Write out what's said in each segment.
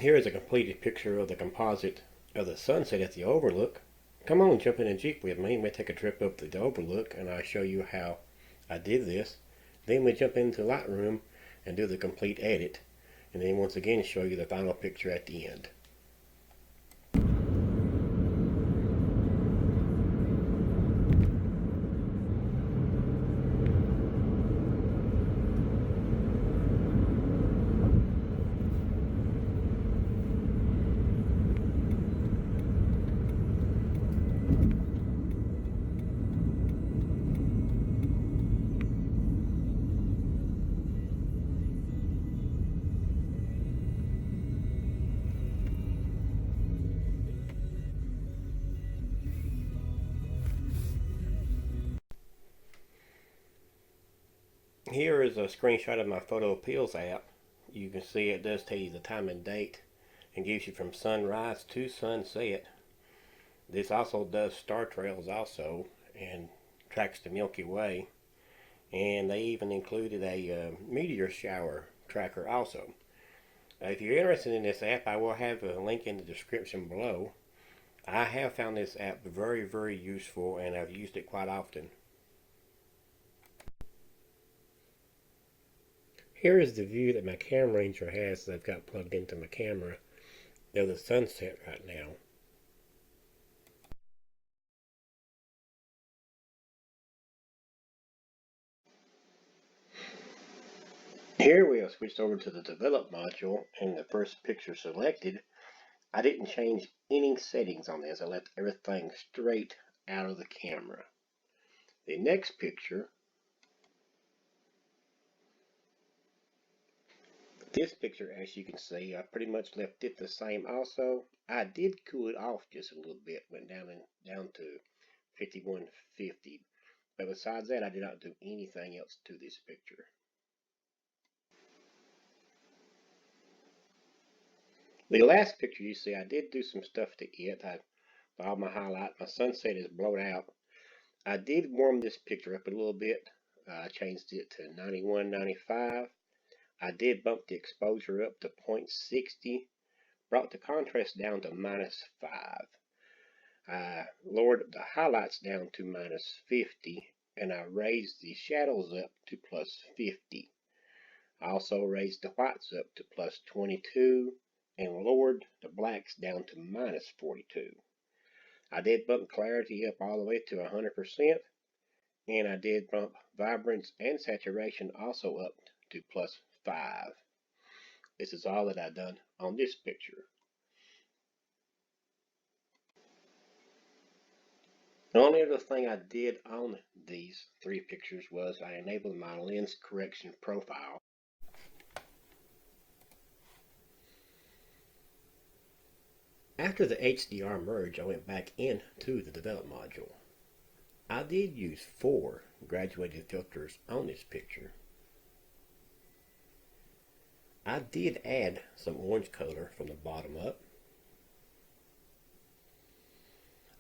Here is a completed picture of the composite of the sunset at the Overlook. Come on, jump in a Jeep with me and we'll take a trip up to the Overlook and I'll show you how I did this. Then we jump into Lightroom and do the complete edit, and then once again show you the final picture at the end. Here is a screenshot of my photo appeals app. You can see it does tell you the time and date and gives you from sunrise to sunset. This also does star trails also and tracks the Milky Way. And they even included a meteor shower tracker also. If you're interested in this app, I will have a link in the description below. I have found this app very, very useful and I've used it quite often. Here is the view that my Cam Ranger has that I've got plugged into my camera of the sunset right now. Here we have switched over to the develop module, and the first picture selected, I didn't change any settings on this. I left everything straight out of the camera. The next picture, this picture, as you can see, I pretty much left it the same also. I did cool it off just a little bit, went down to 5150. But besides that, I did not do anything else to this picture. The last picture you see, I did do some stuff to it. All my highlight, my sunset is blown out. I did warm this picture up a little bit. I changed it to 91, 95. I did bump the exposure up to 0.60. Brought the contrast down to -5. I lowered the highlights down to -50. And I raised the shadows up to +50. I also raised the whites up to +22. And lowered the blacks down to -42. I did bump clarity up all the way to 100%, and I did bump vibrance and saturation also up to +5. This is all that I've done on this picture. The only other thing I did on these three pictures was I enabled my lens correction profile. After the HDR merge, I went back into the develop module. I did use 4 graduated filters on this picture. I did add some orange color from the bottom up.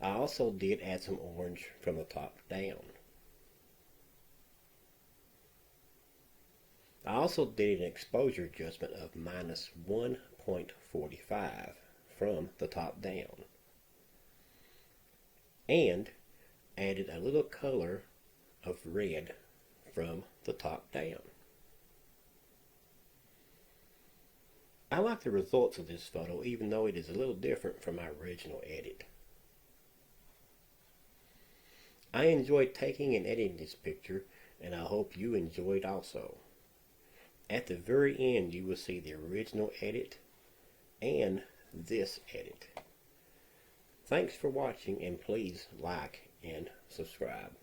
I also did add some orange from the top down. I also did an exposure adjustment of -1.45 from the top down, and added a little color of red from the top down. I like the results of this photo, even though it is a little different from my original edit. I enjoyed taking and editing this picture, and I hope you enjoyed also. At the very end, you will see the original edit and this edit. Thanks for watching, and please like and subscribe.